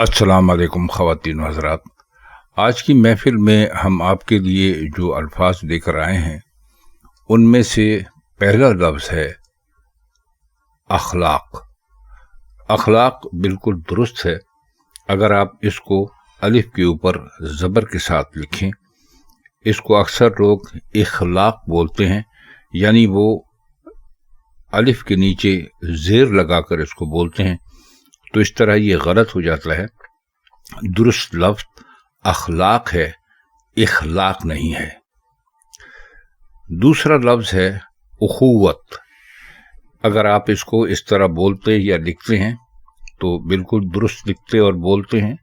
अस्सलाम वालेकुम ख़वातीन व हज़रात। आज की महफ़िल में हम आपके लिए जो अल्फाज लेकर आए हैं उनमें से पहला लफ्ज़ है अखलाक। अखलाक बिल्कुल दुरुस्त है। अगर आप इसको अलिफ के ऊपर ज़बर के साथ लिखें, इसको अक्सर लोग इखलाक बोलते हैं, यानी वो अलिफ के नीचे ज़ेर लगाकर इसको बोलते हैं, तो इस तरह ये गलत हो जाता है। दुरुस्त लफ्ज़ अखलाक है, इखलाक नहीं है। दूसरा लफ्ज़ है उखुवत। अगर आप इसको इस तरह बोलते या लिखते हैं तो बिल्कुल दुरुस्त लिखते और बोलते हैं।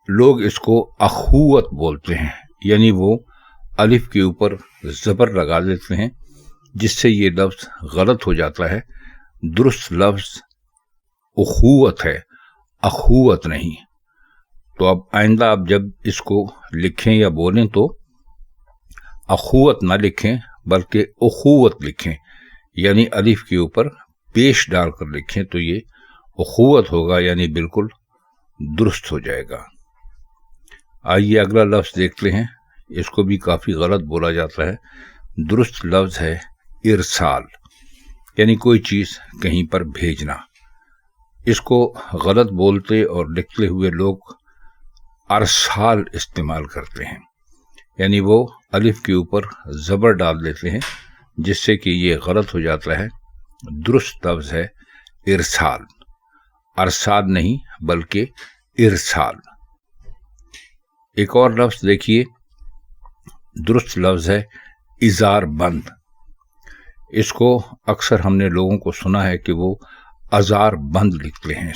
लोग इसको अखुवत बोलते हैं, यानी वो अलिफ के ऊपर ज़बर लगा देते हैं, जिससे ये लफ्ज़ गलत हो जाता है। दुरुस्त लफ्ज़ उखुवत है, अखुवत नहीं। तो अब आइंदा आप जब इसको लिखें या बोलें तो अखुवत ना लिखें बल्कि उखुवत लिखें, यानी अलिफ के ऊपर पेश डालकर लिखें, तो ये उखुवत होगा, यानी बिल्कुल दुरुस्त हो जाएगा। आइए अगला लफ्ज़ देखते हैं। इसको भी काफ़ी गलत बोला जाता है। दुरुस्त लफ्ज़ है इरसाल, यानी कोई चीज़ कहीं पर भेजना। इसको गलत बोलते और लिखते हुए लोग अरसाल इस्तेमाल करते हैं, यानी वो अलिफ के ऊपर ज़बर डाल देते हैं, जिससे कि ये गलत हो जाता है। दुरुस्त लफ्ज़ है इरसाल, अरसाल नहीं बल्कि इरसाल। एक और लफ्ज़ देखिए, दुरुस्त लफ्ज़ है इज़ार बंद। इसको अक्सर हमने लोगों को सुना है कि वो अज़ार बंद लिखते हैं।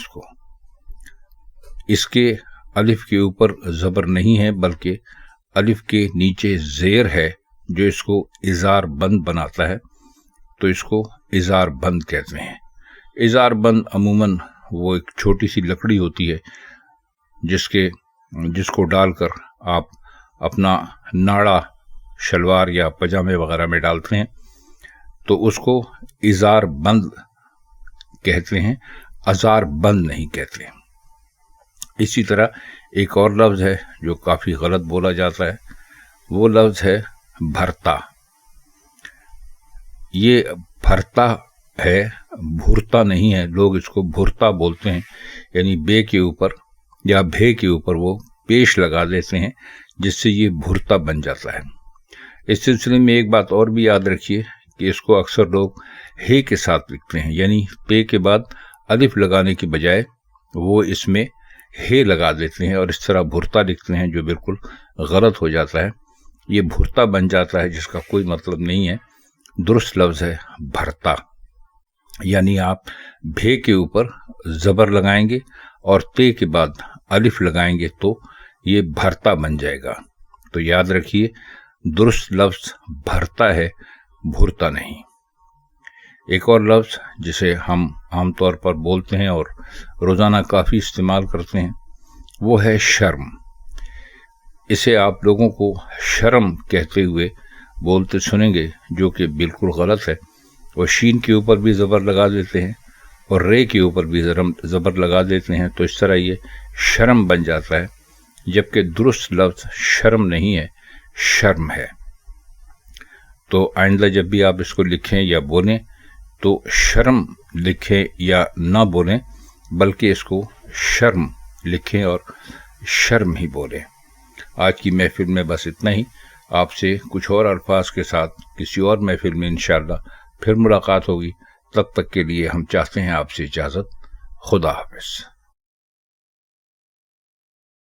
इसके अलिफ के ऊपर ज़बर नहीं है बल्कि अलिफ के नीचे ज़ेर है, जो इसको इज़ार बंद बनाता है, तो इसको इज़ार बंद कहते हैं। इज़ार बंद अमूमन वो एक छोटी सी लकड़ी होती है जिसको डालकर आप अपना नाड़ा शलवार या पजामे वगैरह में डालते हैं, तो उसको इज़ार बंद कहते हैं, अज़ार बंद नहीं कहते। इसी तरह एक और लफ्ज़ है जो काफ़ी गलत बोला जाता है, वो लफ्ज़ है भरता। ये भरता है, भुरता नहीं है। लोग इसको भुरता बोलते हैं, यानी बे के ऊपर या भे के ऊपर वो पेश लगा देते हैं, जिससे ये भुरता बन जाता है। इस सिलसिले में एक बात और भी याद रखिए कि इसको अक्सर लोग हे के साथ लिखते हैं, यानी पे के बाद अलिफ लगाने की बजाय वो इसमें हे लगा देते हैं और इस तरह भुरता लिखते हैं, जो बिल्कुल गलत हो जाता है। ये भुरता बन जाता है, जिसका कोई मतलब नहीं है। दुरुस्त लफ्ज़ है भरता, यानी आप भे के ऊपर ज़बर लगाएंगे और ते के बाद अलिफ लगाएंगे तो ये भरता बन जाएगा। तो याद रखिए, दुरुस्त लफ्ज़ भरता है, भुरता नहीं। एक और लफ्ज़ जिसे हम आमतौर पर बोलते हैं और रोज़ाना काफ़ी इस्तेमाल करते हैं, वो है शर्म। इसे आप लोगों को शर्म कहते हुए बोलते सुनेंगे, जो कि बिल्कुल गलत है। और शीन के ऊपर भी ज़बर लगा देते हैं और रे के ऊपर भी ज़बर लगा देते हैं, तो इस तरह ये शर्म बन जाता है, जबकि दुरुस्त लफ्ज़ शर्म नहीं है, शर्म है। तो आइंदा जब भी आप इसको लिखें या बोलें तो शर्म लिखें या ना बोलें, बल्कि इसको शर्म लिखें और शर्म ही बोलें। आज की महफिल में बस इतना ही। आपसे कुछ और अल्फाज के साथ किसी और महफिल में इंशाअल्लाह फिर मुलाकात होगी। तब तक के लिए हम चाहते हैं आपसे इजाज़त। खुदा हाफ़िज़।